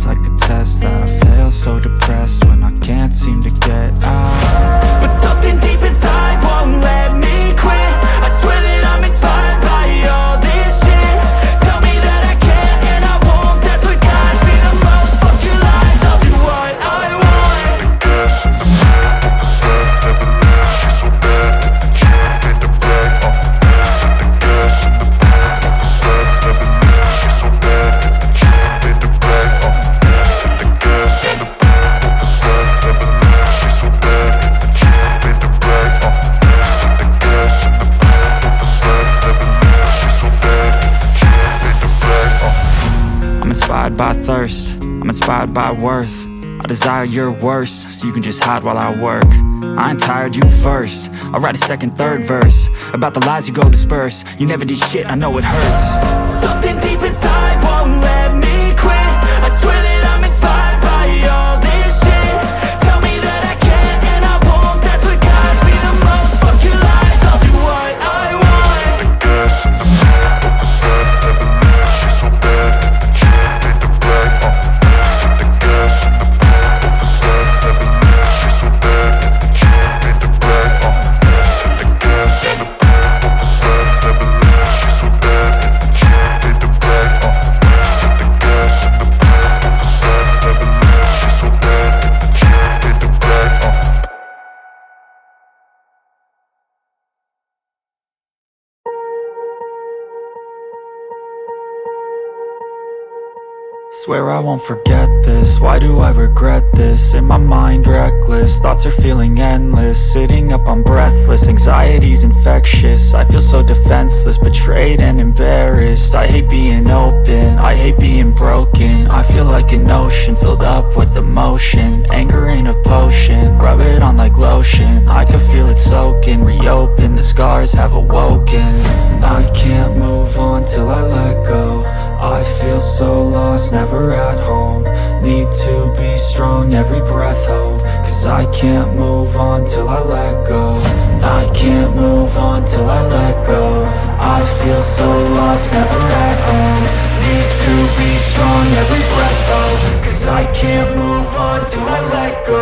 like a test that I fail, so depressed when I can't seem to get out. But something deep inside won't let me quit. I swear that I'm inspired by all this shit. Tell me that I can't and I won't. That's what guides me the most. Fuck your lies, I'll do what I want. Gas in the back of the set, never knew she's so bad. Can't beat the brag, the gas in the back of the set, never knew she's so bad. Can't beat the brag, the gas in the back of the set, never knew she's so bad. Can't beat the brag, the gas in the back of the set, never knew she's so bad. Can't beat the brag, I'm inspired by thirst, I'm inspired by worth. I desire your worst, so you can just hide while I work. I ain't tired, you first. I'll write a second, third verse about the lies you go disperse. You never did shit, I know it hurts. Something deep inside won't let me quit. I swear that I'm inspired by all this shit. Tell me that I can't and I won't. That's what guides me the most. Fuck your lies, I'll do what I want. gas in the back of the set, never knew she's so bad. Can't beat the brag, the gas in the back of the set, never knew she's so bad. Can't beat the brag, the gas in the back of the set, never knew she's so bad. Can't beat the brag, the gas in the back of the set, never knew she's so bad. Can't beat the brag, Swear I won't forget this, why do I regret this? In my mind reckless, thoughts are feeling endless. Sitting up I'm breathless, anxiety's infectious. I feel so defenseless, betrayed and embarrassed. I hate being open, I hate being broken. I feel like an ocean filled up with emotion. Anger ain't a potion, rub it on like lotion. I can feel it soaking, reopen, the scars have awoken. I can't move on till I let go. I feel so lost, never at home. Need to be strong, every breath hold. Cause I can't move on till I let go. I can't move on till I let go. I feel so lost, never at home. Need to be strong, every breath hold. Cause I can't move on till I let go.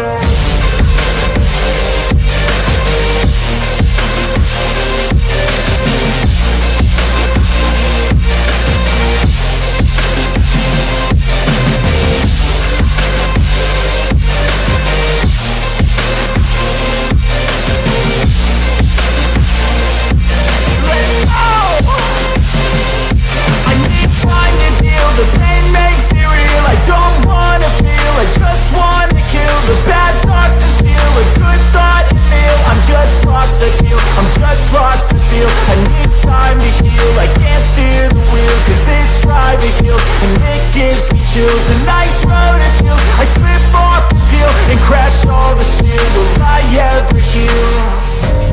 The pain makes it real. I don't wanna feel, I just wanna kill the bad thoughts and steal a good thought and feel. I'm just lost, I feel, I'm just lost to feel. I need time to heal, I can't steer the wheel. Cause this drive it kills, and it gives me chills. A nice road it feels, I slip off the peel and crash all the steel. Will I ever heal?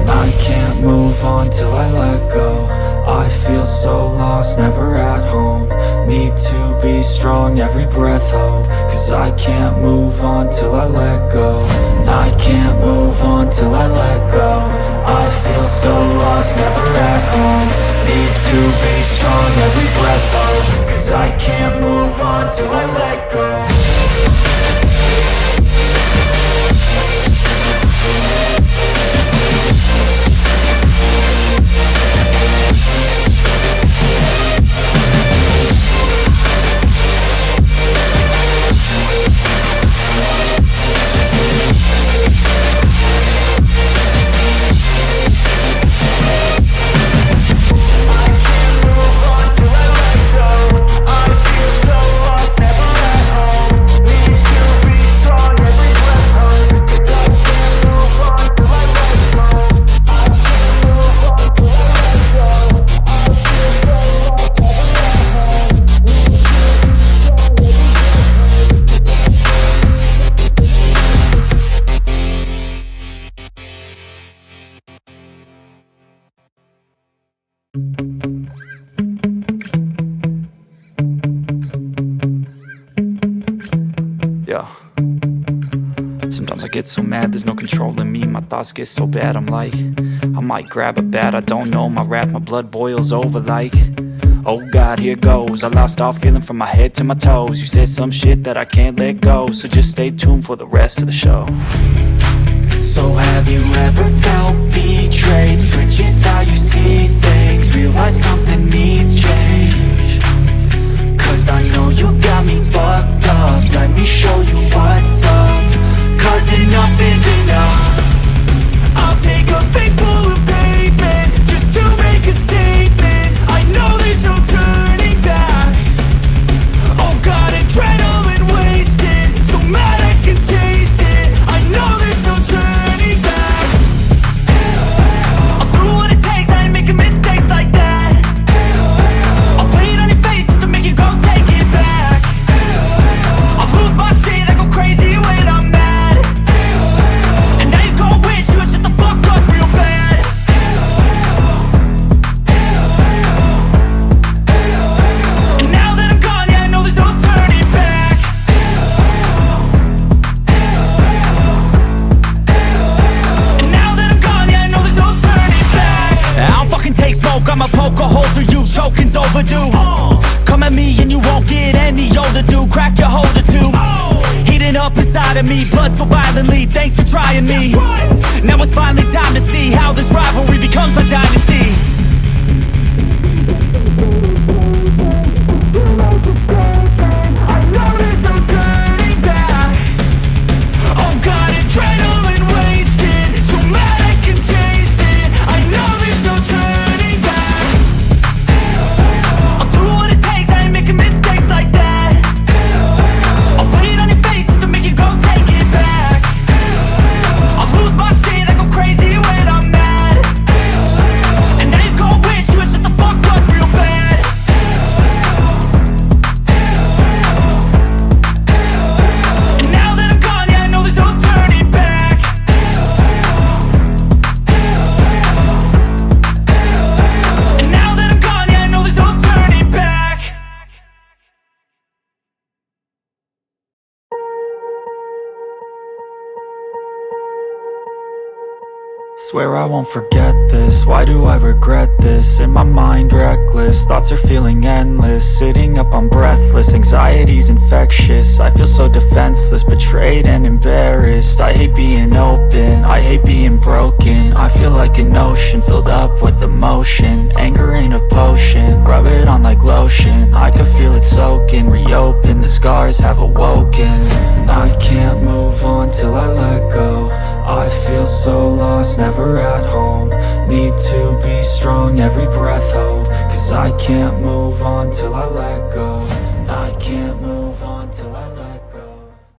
I can't move on till I let go. I feel so lost, never at home. Need to be strong, every breath hold. Cause I can't move on till I let go. I can't move on till I let go. I feel so lost, never at home. Need to be strong, every breath hold. Cause I can't move on till I let go. Yeah. Sometimes I get so mad, there's no controlling me. My thoughts get so bad, I'm like, I might grab a bat, I don't know. My wrath, my blood boils over like, Oh God, here goes. I lost all feeling from my head to my toes. You said some shit that I can't let go, so just stay tuned for the rest of the show. So have you ever felt betrayed? Switches how you see things, realize something needs change. Cause I know you got me fucked up, let me show you what's up. Cause enough is enough. I'll take a face full of pavement just to make a statement. I know there's no turning back. Oh God, adrenaline wasted, so mad I can taste it. I know there's no turning back. I'll do what it takes, I ain't making mistakes like that. I'll play it on your face to make you go take it back. I'll lose my shit, I go crazy when I'm mad. And now you gon' wish you would shut the fuck up real bad. And now that I'm gone, yeah, I know there's no turning back. And now that I'm gone, yeah, I know there's no turning back. I don't fucking take smoke, I'ma poke a hole through you, choking's overdue. Come at me and you won't get any older, dude, crack your holder too. Heating up inside of me, blood so violently, thanks for trying me. Now it's finally time to see how this rivalry becomes a dynasty. I know there's no turning back. Oh God, adrenaline wasted, so mad I can taste it. I know there's no turning back. I'll do what it takes, I ain't making mistakes like that. I'll play it on your face to make you go take it back. I'll lose my shit, I go crazy when I'm mad. And now you gon' wish you would shut the fuck up real bad. And now that I'm gone, yeah, I know there's no turning back. And now that I'm gone, yeah, I know there's no turning back. Swear I won't forget this, why do I regret this? In my mind reckless, thoughts are feeling endless. Sitting up I'm breathless, anxiety's infectious. I feel so defenseless, betrayed and embarrassed. I hate being open, I hate being broken. I feel like an ocean filled up with emotion. Anger ain't a potion, rub it on like lotion. I can feel it soaking, reopen, the scars have awoken. I can't move on till I let go. I feel so lost, never at home. Need to be strong, every breath hold. Cause I can't move on till I let go. I can't move on till I let go.